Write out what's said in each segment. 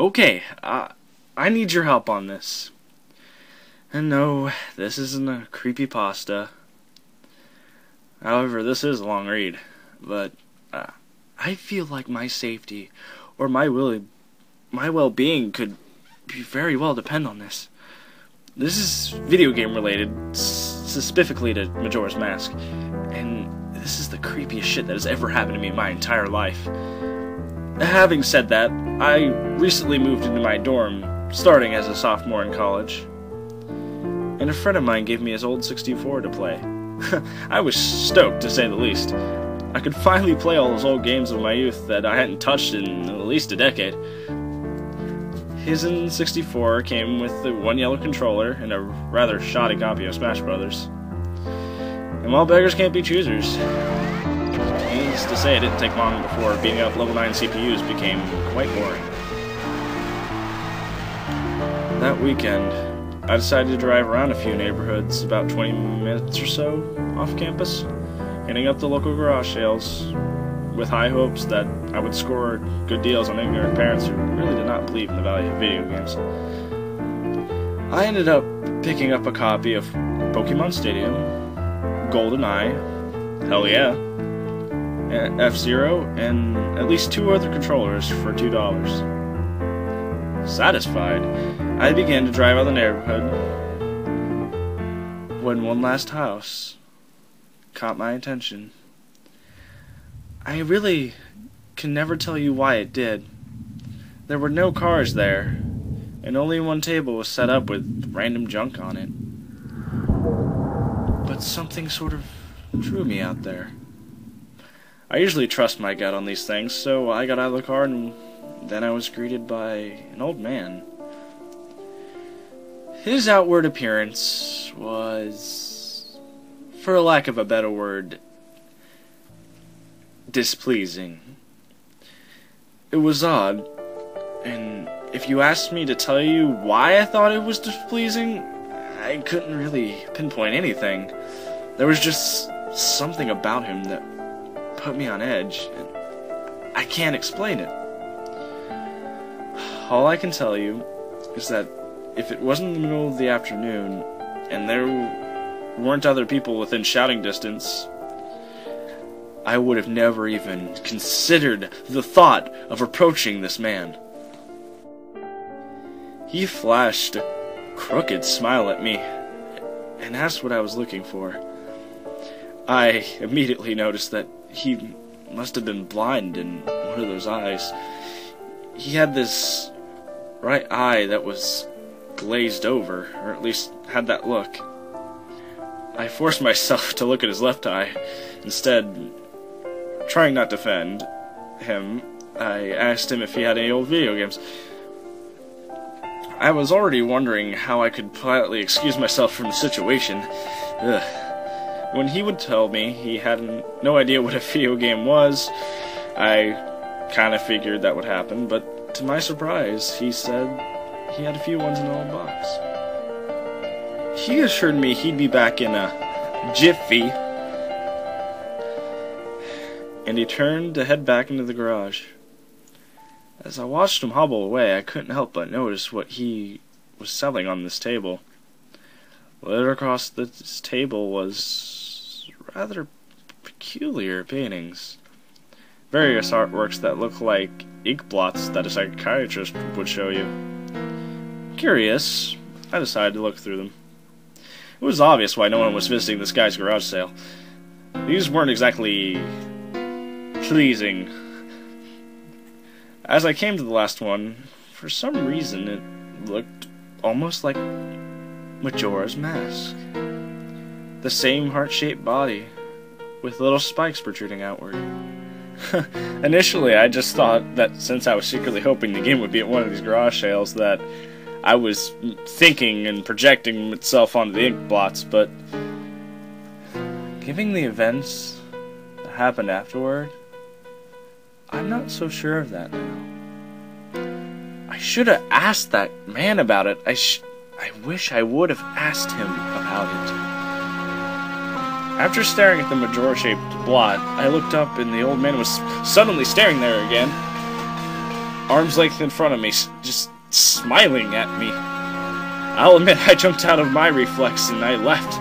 Okay, I need your help on this. And no, this isn't a creepypasta. However, this is a long read. But I feel like my safety or my well-being could very well depend on this. This is video game related, specifically to Majora's Mask, and this is the creepiest shit that has ever happened to me in my entire life. Having said that, I recently moved into my dorm, starting as a sophomore in college, and a friend of mine gave me his old 64 to play. I was stoked, to say the least. I could finally play all those old games of my youth that I hadn't touched in at least a decade. His N64 came with the one yellow controller and a rather shoddy copy of Smash Brothers. And while beggars can't be choosers, needless to say, it didn't take long before beating up level 9 CPUs became quite boring. That weekend, I decided to drive around a few neighborhoods, about 20 minutes or so off campus, hitting up the local garage sales, with high hopes that I would score good deals on ignorant parents who really did not believe in the value of video games. I ended up picking up a copy of Pokemon Stadium, GoldenEye, hell yeah, F-Zero, and at least 2 other controllers for $2. Satisfied, I began to drive out of the neighborhood when one last house caught my attention. I really can never tell you why it did. There were no cars there, and only one table was set up with random junk on it. But something sort of drew me out there. I usually trust my gut on these things, so I got out of the car and then I was greeted by an old man. His outward appearance was, for lack of a better word, displeasing. It was odd, and if you asked me to tell you why I thought it was displeasing, I couldn't really pinpoint anything. There was just something about him that put me on edge, and I can't explain it. All I can tell you is that if it wasn't the middle of the afternoon, and there weren't other people within shouting distance, I would have never even considered the thought of approaching this man. He flashed a crooked smile at me and asked what I was looking for. I immediately noticed that he must have been blind in one of those eyes. He had this right eye that was glazed over, or at least had that look. I forced myself to look at his left eye. Instead, trying not to offend him, I asked him if he had any old video games. I was already wondering how I could politely excuse myself from the situation. When he would tell me he had no idea what a video game was, I kind of figured that would happen, but to my surprise, he said he had a few ones in an old box. He assured me he'd be back in a jiffy, and he turned to head back into the garage. As I watched him hobble away, I couldn't help but notice what he was selling on this table. Littered across this table was rather peculiar paintings. Various artworks that look like ink blots that a psychiatrist would show you. Curious, I decided to look through them. It was obvious why no one was visiting this guy's garage sale. These weren't exactly pleasing. As I came to the last one, for some reason it looked almost like Majora's Mask. The same heart-shaped body, with little spikes protruding outward. Initially, I just thought that since I was secretly hoping the game would be at one of these garage sales, that I was thinking and projecting itself onto the ink blots, but given the events that happened afterward, I'm not so sure of that now. I should have asked that man about it. I wish I would have asked him about it. After staring at the Majora-shaped blot, I looked up and the old man was suddenly staring there again. arm's length in front of me, just smiling at me. I'll admit I jumped out of my reflex and I left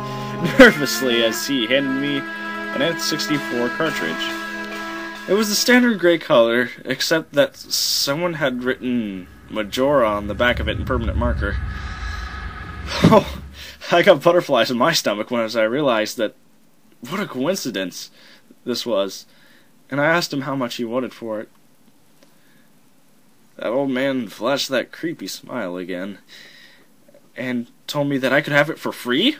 nervously as he handed me an N64 cartridge. It was the standard gray color, except that someone had written Majora on the back of it in permanent marker. Oh, I got butterflies in my stomach when I realized that what a coincidence this was, and I asked him how much he wanted for it. That old man flashed that creepy smile again, and told me that I could have it for free?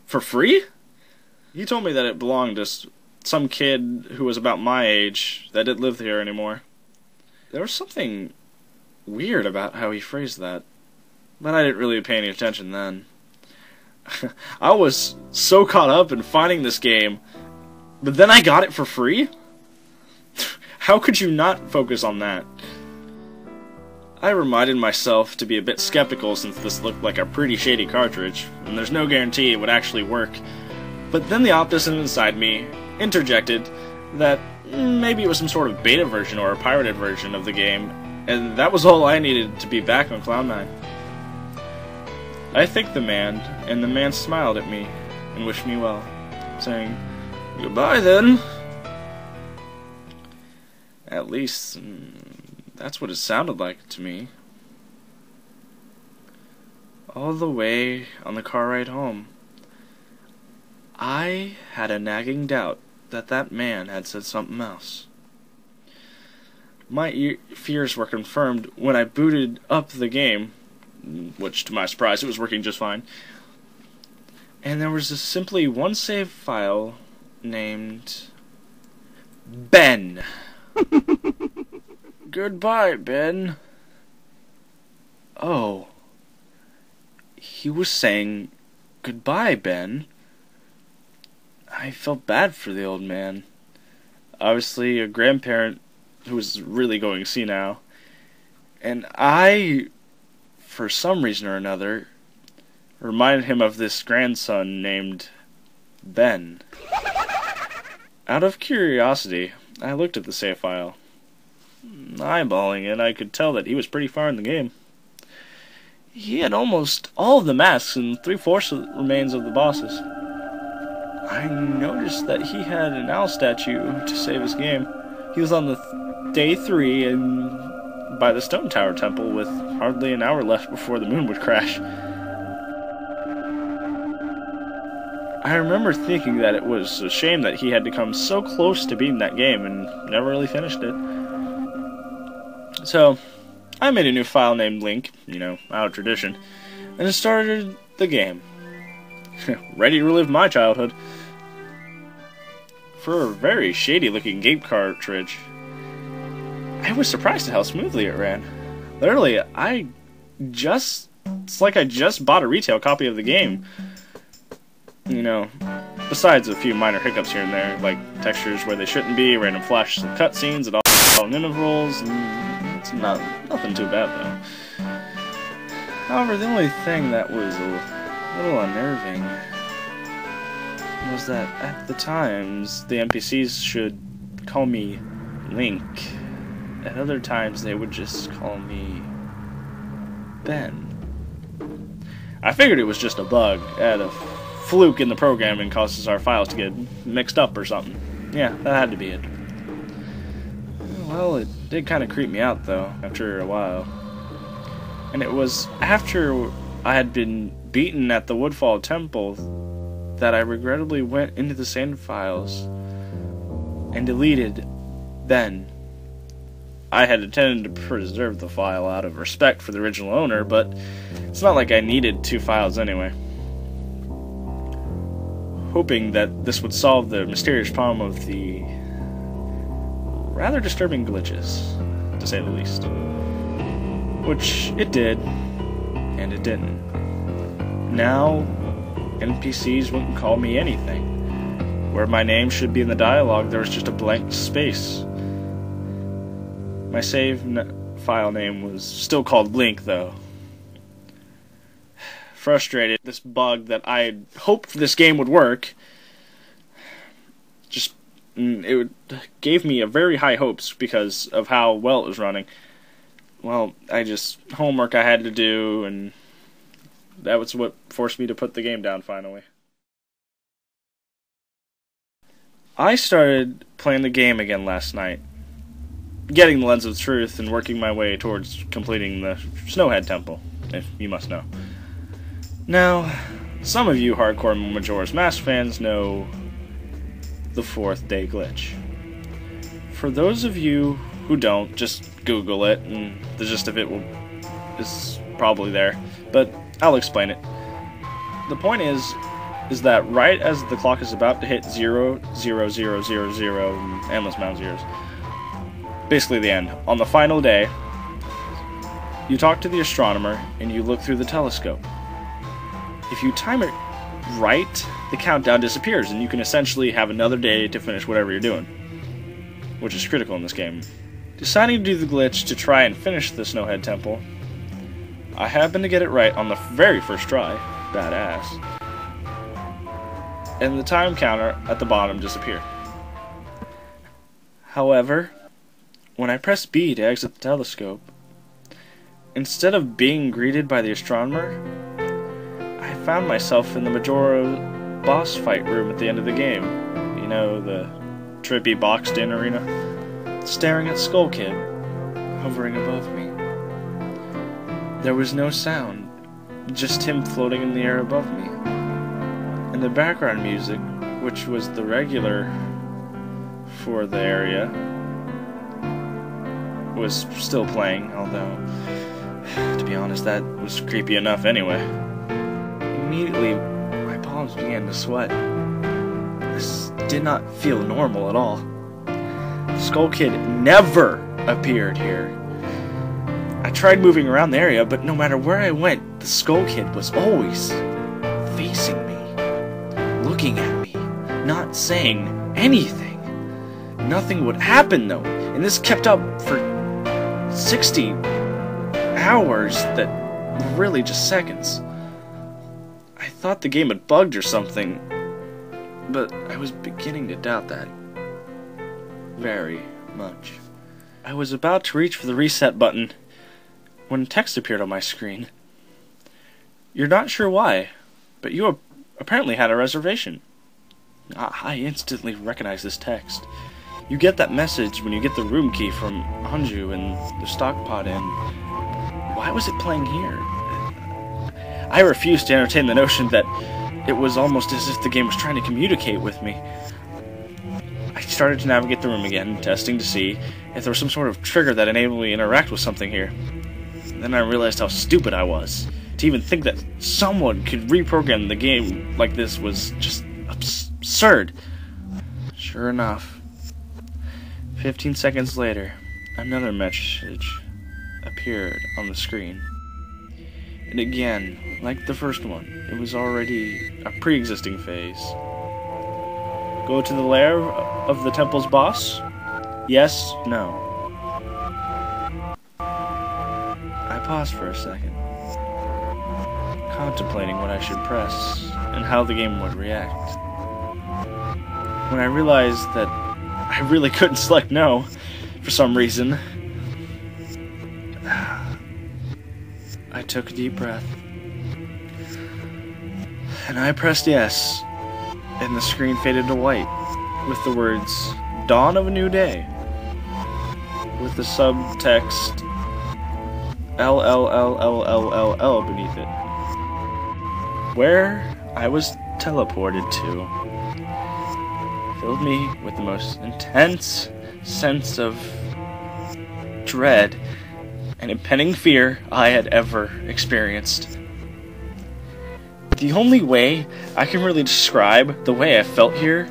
For free? He told me that it belonged to some kid who was about my age that didn't live here anymore. There was something weird about how he phrased that, but I didn't really pay any attention then. I was so caught up in finding this game, but then I got it for free? How could you not focus on that? I reminded myself to be a bit skeptical since this looked like a pretty shady cartridge, and there's no guarantee it would actually work. But then the optimist inside me interjected that maybe it was some sort of beta version or a pirated version of the game, and that was all I needed to be back on Cloud 9. I thanked the man, and the man smiled at me and wished me well, saying, "Goodbye then." At least, that's what it sounded like to me. All the way on the car ride home, I had a nagging doubt that that man had said something else. My fears were confirmed when I booted up the game, which to my surprise it was working just fine, and there was simply one save file named Ben. "Goodbye, Ben." Oh. He was saying, "Goodbye, Ben." I felt bad for the old man. Obviously a grandparent who was really going senile. And I, for some reason or another, reminded him of this grandson named Ben. Out of curiosity, I looked at the save file. Eyeballing it, I could tell that he was pretty far in the game. He had almost all of the masks and 3/4 of the remains of the bosses. I noticed that he had an owl statue to save his game. He was on the day 3 and by the Stone Tower Temple with hardly an hour left before the moon would crash. I remember thinking that it was a shame that he had to come so close to beating that game and never really finished it. So, I made a new file named Link, out of tradition, and started the game. Ready to relive my childhood. For a very shady-looking game cartridge, I was surprised at how smoothly it ran. Literally, it's like I just bought a retail copy of the game. Besides a few minor hiccups here and there, like textures where they shouldn't be, random flashes and cutscenes at all intervals, and it's nothing too bad though. However, the only thing that was a little unnerving was that at the times the NPCs should call me Link. At other times they would just call me Ben. I figured it was just a bug, a fluke in the programming causes our files to get mixed up or something. Yeah, that had to be it. Well, it did kind of creep me out though, after a while. And it was after I had been beaten at the Woodfall Temple that I regrettably went into the sand files and deleted Ben. I had intended to preserve the file out of respect for the original owner, but it's not like I needed 2 files anyway. Hoping that this would solve the mysterious problem of the rather disturbing glitches, to say the least. Which it did, and it didn't. Now, NPCs wouldn't call me anything. Where my name should be in the dialogue, there was just a blank space. My save file name was still called Link, though. Frustrated, this bug that I hoped this game would work just and gave me a very high hopes because of how well it was running. Well, homework I had to do, and that was what forced me to put the game down finally. I started playing the game again last night, getting the Lens of Truth and working my way towards completing the Snowhead Temple, if you must know. Now, some of you hardcore Majora's Mask fans know the 4th day glitch. For those of you who don't, just Google it, and the gist of it is probably there, but I'll explain it. The point is that right as the clock is about to hit 0, 0, 0, 0, 0, and endless amount of zeros, basically the end, on the final day, you talk to the astronomer and you look through the telescope. If you time it right, the countdown disappears and you can essentially have another day to finish whatever you're doing, which is critical in this game. Deciding to do the glitch to try and finish the Snowhead Temple, I happened to get it right on the very first try, badass, and the time counter at the bottom disappeared. However, when I pressed B to exit the telescope, instead of being greeted by the astronomer, I found myself in the Majora boss fight room at the end of the game. You know, the trippy boxed-in arena, staring at Skull Kid, hovering above me. There was no sound, just him floating in the air above me. And the background music, which was the regular for the area, was still playing, although, to be honest, that was creepy enough anyway. Immediately, my palms began to sweat. This did not feel normal at all. Skull Kid never appeared here. I tried moving around the area, but no matter where I went, the Skull Kid was always facing me, looking at me, not saying anything. Nothing would happen though, and this kept up for 60 hours that were really just seconds. I thought the game had bugged or something, but I was beginning to doubt that very much. I was about to reach for the reset button when text appeared on my screen. You're not sure why, but you apparently had a reservation. I instantly recognized this text. You get that message when you get the room key from Anju and the stock pod in. Why was it playing here? I refused to entertain the notion that it was almost as if the game was trying to communicate with me. I started to navigate the room again, testing to see if there was some sort of trigger that enabled me to interact with something here. Then I realized how stupid I was. To even think that someone could reprogram the game like this was just absurd. Sure enough, 15 seconds later, another message appeared on the screen. And again, like the first one, it was already a pre-existing phase. Go to the lair of the temple's boss? Yes, no. I paused for a second, contemplating what I should press and how the game would react. When I realized that I really couldn't select no for some reason, I took a deep breath, and I pressed yes, and the screen faded to white, with the words, Dawn of a New Day, with the subtext, LLLLLLL beneath it. Where I was teleported to filled me with the most intense sense of dread and impending fear I had ever experienced. The only way I can really describe the way I felt here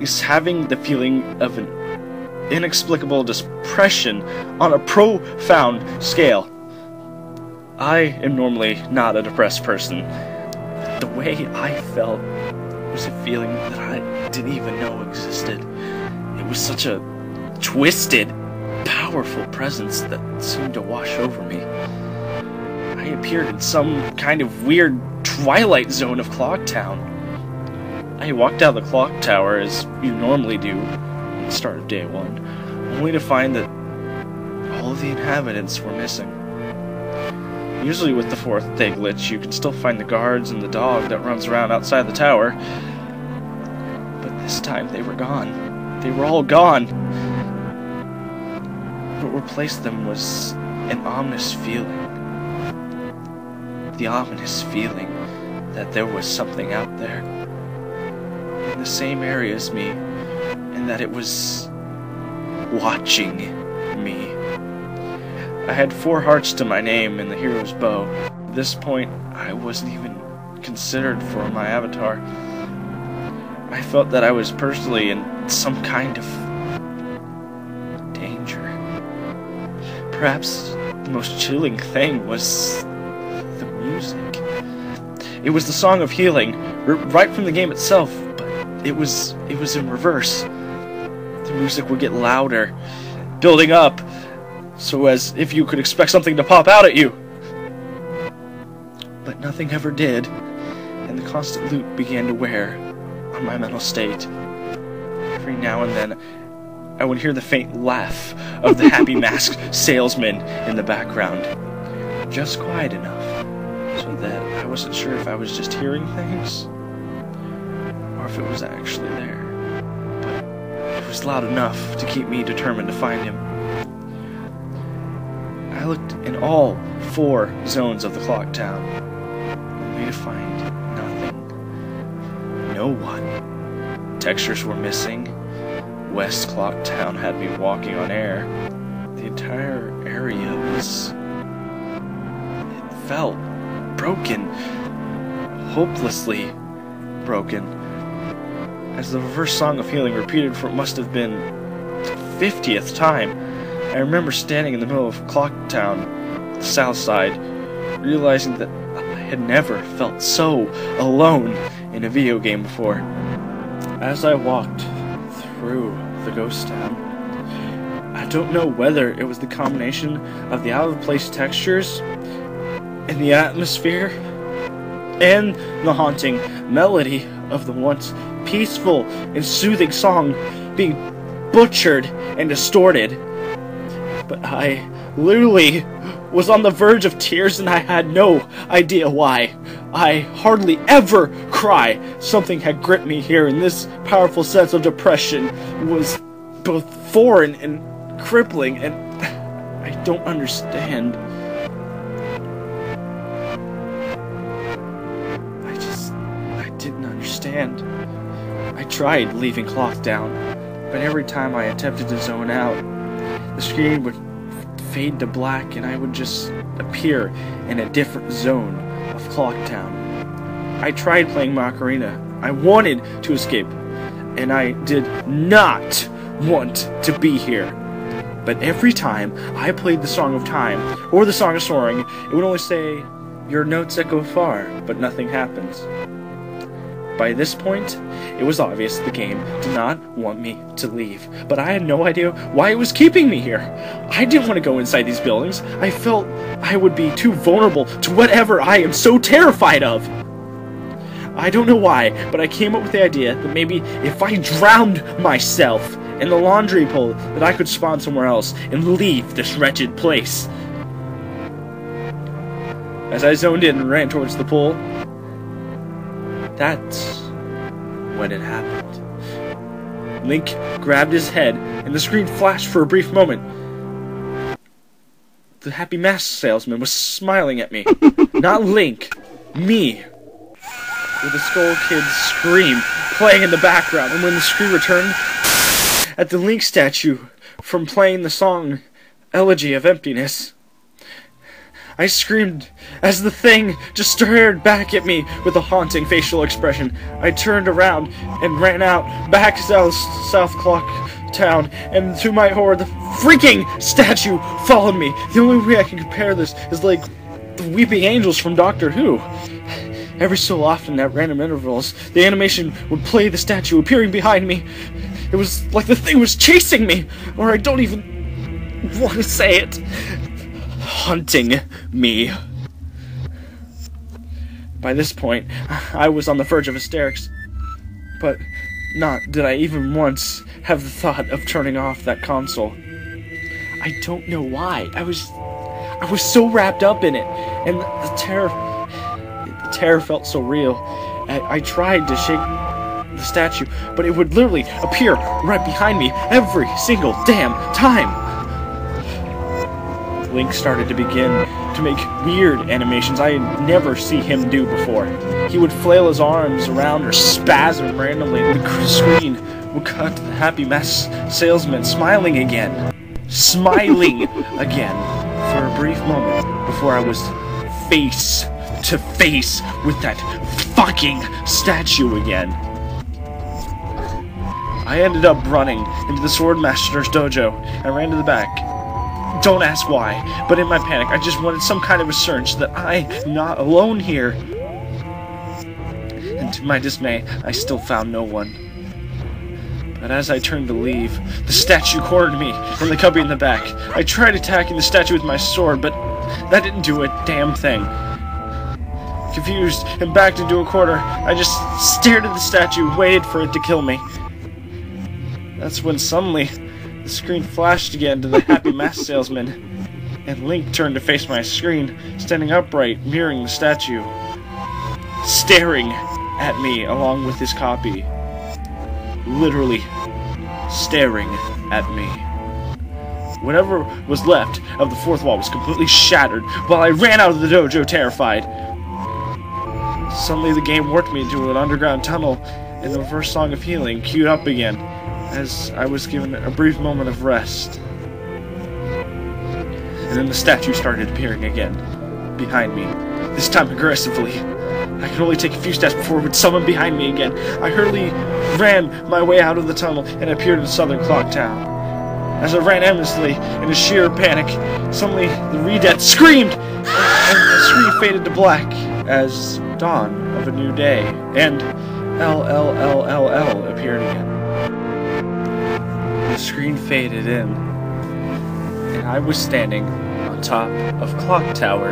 is having the feeling of an inexplicable depression on a profound scale. I am normally not a depressed person. The way I felt was a feeling that I didn't even know existed. It was such a twisted, powerful presence that seemed to wash over me. I appeared in some kind of weird Twilight Zone of Clocktown. I walked down the clock tower as you normally do at the start of day 1, only to find that all of the inhabitants were missing. Usually with the 4th day glitch, you can still find the guards and the dog that runs around outside the tower, but this time they were gone. They were all gone. What replaced them was an ominous feeling. The ominous feeling that there was something out there in the same area as me, and that it was watching me. I had 4 hearts to my name in the hero's bow. At this point, I wasn't even considered for my avatar. I felt that I was personally in some kind of danger. Perhaps the most chilling thing was the music. It was the song of healing, right from the game itself, but it was in reverse. The music would get louder, building up, so as if you could expect something to pop out at you. But nothing ever did, and the constant loop began to wear on my mental state. Every now and then, I would hear the faint laugh of the happy masked salesman in the background, just quiet enough so that I wasn't sure if I was just hearing things or if it was actually there. But it was loud enough to keep me determined to find him. I looked in all 4 zones of the clock town, only to find nothing. No one. Textures were missing. West Clock Town had me walking on air. The entire area was... it felt broken. Hopelessly broken. As the reverse song of healing repeated for what must have been the 50th time, I remember standing in the middle of Clock Town, the south side, realizing that I had never felt so alone in a video game before. As I walked through the ghost town, I don't know whether it was the combination of the out-of-place textures and the atmosphere and the haunting melody of the once peaceful and soothing song being butchered and distorted. But I literally was on the verge of tears and I had no idea why. I hardly ever cry. Something had gripped me here, and this powerful sense of depression was both foreign and crippling, and I don't understand. I didn't understand. I tried leaving Clock Down, but every time I attempted to zone out, the screen would fade to black and I would just appear in a different zone of Clock Town. I tried playing Macarena. I wanted to escape, and I did not want to be here. But every time I played the Song of Time or the Song of Soaring, it would only say, "Your notes echo far," but nothing happens. By this point, it was obvious the game did not want me to leave, but I had no idea why it was keeping me here. I didn't want to go inside these buildings. I felt I would be too vulnerable to whatever I am so terrified of. I don't know why, but I came up with the idea that maybe if I drowned myself in the laundry pool, that I could spawn somewhere else and leave this wretched place. As I zoned in and ran towards the pool, that's when it happened. Link grabbed his head, and the screen flashed for a brief moment. The happy mask salesman was smiling at me. Not Link, me. With the Skull Kid's scream playing in the background, and when the screen returned, at the Link statue from playing the song Elegy of Emptiness. I screamed as the thing just stared back at me with a haunting facial expression. I turned around and ran out back to South Clock Town, and to my horror, the freaking statue followed me. The only way I can compare this is like the weeping angels from Doctor Who. Every so often, at random intervals, the animation would play the statue appearing behind me. It was like the thing was chasing me, or I don't even want to say it. Hunting me. By this point, I was on the verge of hysterics. But not did I even once have the thought of turning off that console. I don't know why. I was so wrapped up in it, and the terror felt so real. I tried to shake the statue, but it would literally appear right behind me every single damn time. Link started to begin to make weird animations I had never seen him do before. He would flail his arms around or spasm randomly, and the screen would cut to the happy mess salesman smiling again. Smiling again for a brief moment before I was face to face with that fucking statue again. I ended up running into the Swordmaster's dojo and ran to the back. Don't ask why, but in my panic, I just wanted some kind of assurance that I'm not alone here. And to my dismay, I still found no one. But as I turned to leave, the statue cornered me in the cubby in the back. I tried attacking the statue with my sword, but that didn't do a damn thing. Confused and backed into a corner, I just stared at the statue and waited for it to kill me. That's when suddenly, the screen flashed again to the happy mask salesman, and Link turned to face my screen, standing upright, mirroring the statue, staring at me along with his copy. Literally staring at me. Whatever was left of the fourth wall was completely shattered while I ran out of the dojo terrified. Suddenly the game warped me into an underground tunnel, and the reverse song of healing queued up again as I was given a brief moment of rest. And then the statue started appearing again, behind me, this time aggressively. I could only take a few steps before it would summon behind me again. I hurriedly ran my way out of the tunnel and appeared in Southern Clock Town. As I ran aimlessly in a sheer panic, suddenly the Redet screamed, and the screen faded to black as dawn of a new day, and LLLLL appeared again. The screen faded in, and I was standing on top of Clock Tower,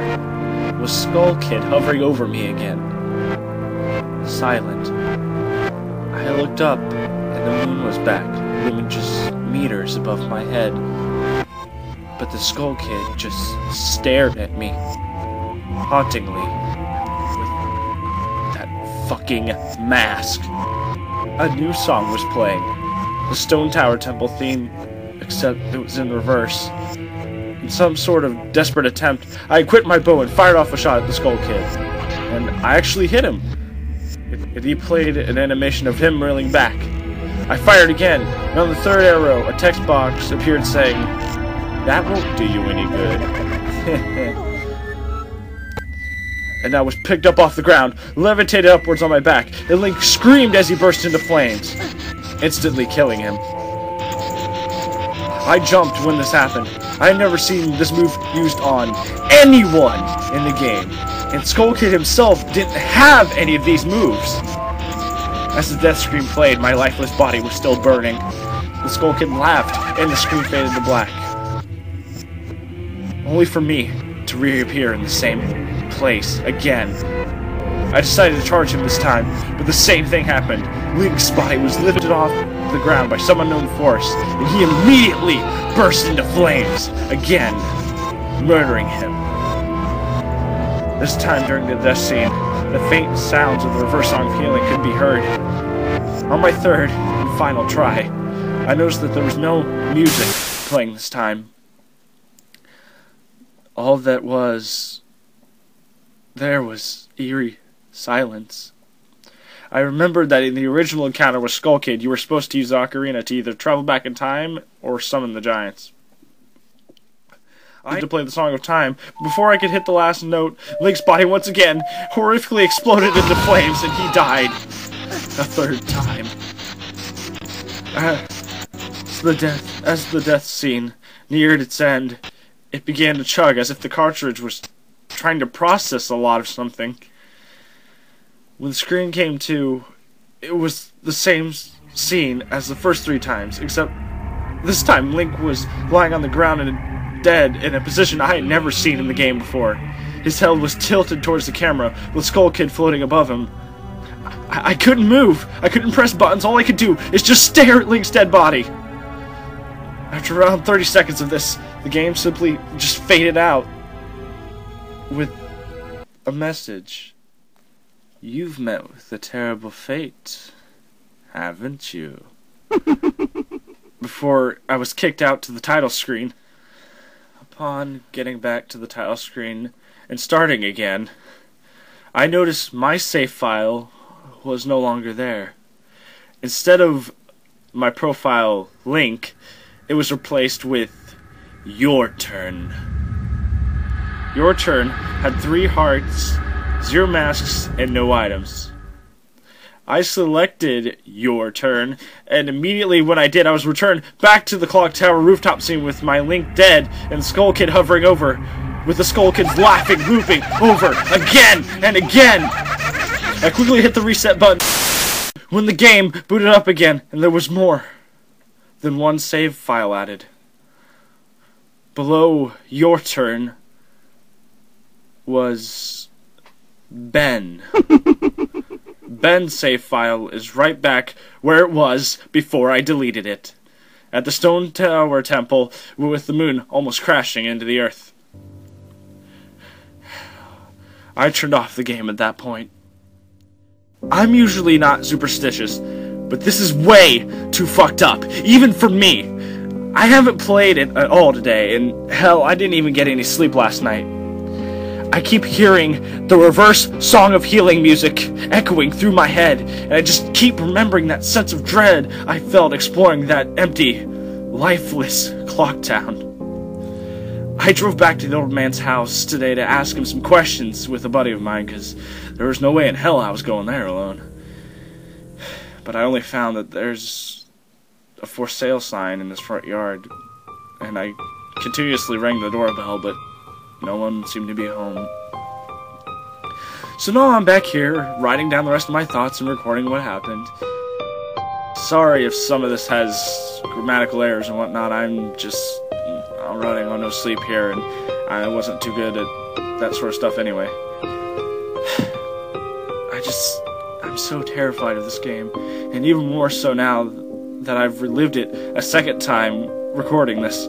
with Skull Kid hovering over me again. Silent. I looked up, and the moon was back, looming just meters above my head. But the Skull Kid just stared at me, hauntingly, with that fucking mask. A new song was playing, the Stone Tower Temple theme, except it was in reverse. In some sort of desperate attempt, I quit my bow and fired off a shot at the Skull Kid. And I actually hit him. He played an animation of him reeling back. I fired again, and on the third arrow, a text box appeared saying, "That won't do you any good." And I was picked up off the ground, levitated upwards on my back, and Link screamed as he burst into flames, instantly killing him. I jumped when this happened. I had never seen this move used on anyone in the game, and Skull Kid himself didn't have any of these moves. As the death scream played, my lifeless body was still burning. The Skull Kid laughed, and the screen faded to black. Only for me to reappear in the same place again. I decided to charge him this time, but the same thing happened. Link's body was lifted off the ground by some unknown force, and he immediately burst into flames, again, murdering him. This time during the death scene, the faint sounds of the reverse song of healing could be heard. On my third and final try, I noticed that there was no music playing this time. All that was there was eerie silence. I remembered that in the original encounter with Skull Kid, you were supposed to use the ocarina to either travel back in time or summon the giants. I had to play the Song of Time. Before I could hit the last note, Link's body once again horrifically exploded into flames, and he died a third time. As the death scene neared its end, it began to chug as if the cartridge was trying to process a lot of something. When the screen came to, it was the same scene as the first three times, except this time Link was lying on the ground and dead in a position I had never seen in the game before. His head was tilted towards the camera, with Skull Kid floating above him. I couldn't move. I couldn't press buttons. All I could do is just stare at Link's dead body. After around 30 seconds of this, the game simply just faded out with a message. You've met with a terrible fate, haven't you? Before I was kicked out to the title screen. Upon getting back to the title screen and starting again, I noticed my save file was no longer there. Instead of my profile link, it was replaced with Your Turn. Your Turn had 3 hearts, 0 masks, and no items. I selected Your Turn, and immediately when I did, I was returned back to the clock tower rooftop scene with my Link dead and Skull Kid hovering over, with the Skull Kids laughing, looping over again and again. I quickly hit the reset button when the game booted up again, and there was more than 1 save file added. Below Your Turn was Ben. Ben's save file is right back where it was before I deleted it, at the Stone Tower Temple with the moon almost crashing into the earth. I turned off the game at that point. I'm usually not superstitious, but this is way too fucked up, even for me. I haven't played it at all today, and hell, I didn't even get any sleep last night. I keep hearing the reverse Song of Healing music echoing through my head, and I just keep remembering that sense of dread I felt exploring that empty, lifeless clock town. I drove back to the old man's house today to ask him some questions with a buddy of mine, because there was no way in hell I was going there alone. But I only found that there's a for sale sign in his front yard, and I continuously rang the doorbell, but no one seemed to be home. So now I'm back here, writing down the rest of my thoughts and recording what happened. Sorry if some of this has grammatical errors and whatnot. I'm running on no sleep here, and I wasn't too good at that sort of stuff anyway. I'm so terrified of this game, and even more so now that I've relived it a second time recording this.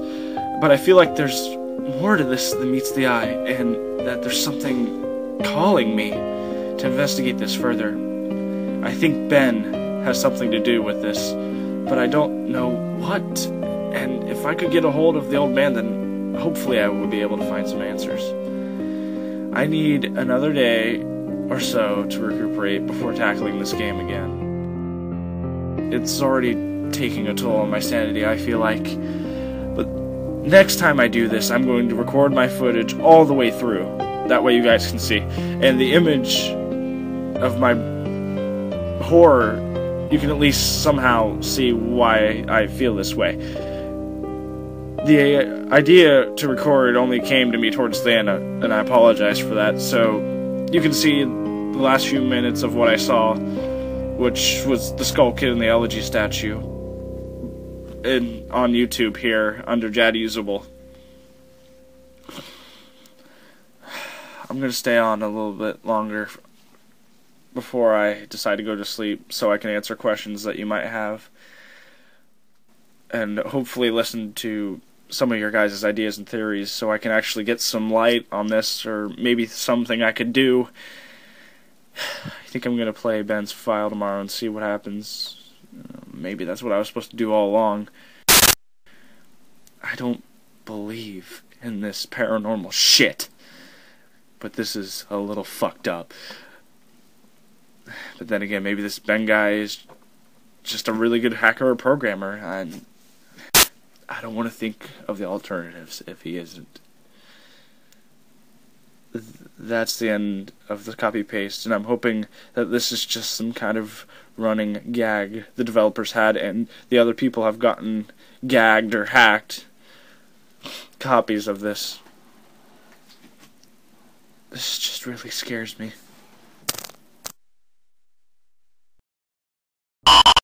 But I feel like there's more to this than meets the eye, and that there's something calling me to investigate this further. I think Ben has something to do with this, but I don't know what. And if I could get a hold of the old man, then hopefully I would be able to find some answers. I need another day or so to recuperate before tackling this game again. It's already taking a toll on my sanity, I feel like. But next time I do this, I'm going to record my footage all the way through. That way you guys can see. And the image of my horror, you can at least somehow see why I feel this way. The idea to record only came to me towards the end, and I apologize for that. So you can see the last few minutes of what I saw, which was the Skull Kid and the Elegy statue, on YouTube here under Jad Usable. I'm going to stay on a little bit longer before I decide to go to sleep so I can answer questions that you might have, and hopefully listen to some of your guys' ideas and theories so I can actually get some light on this, or maybe something I could do. I think I'm going to play Ben's file tomorrow and see what happens. Maybe that's what I was supposed to do all along. I don't believe in this paranormal shit, but this is a little fucked up. But then again, maybe this Ben guy is just a really good hacker or programmer, and I don't want to think of the alternatives if he isn't. That's the end of the copy-paste, and I'm hoping that this is just some kind of running gag the developers had, and the other people have gotten gagged or hacked copies of this. This just really scares me.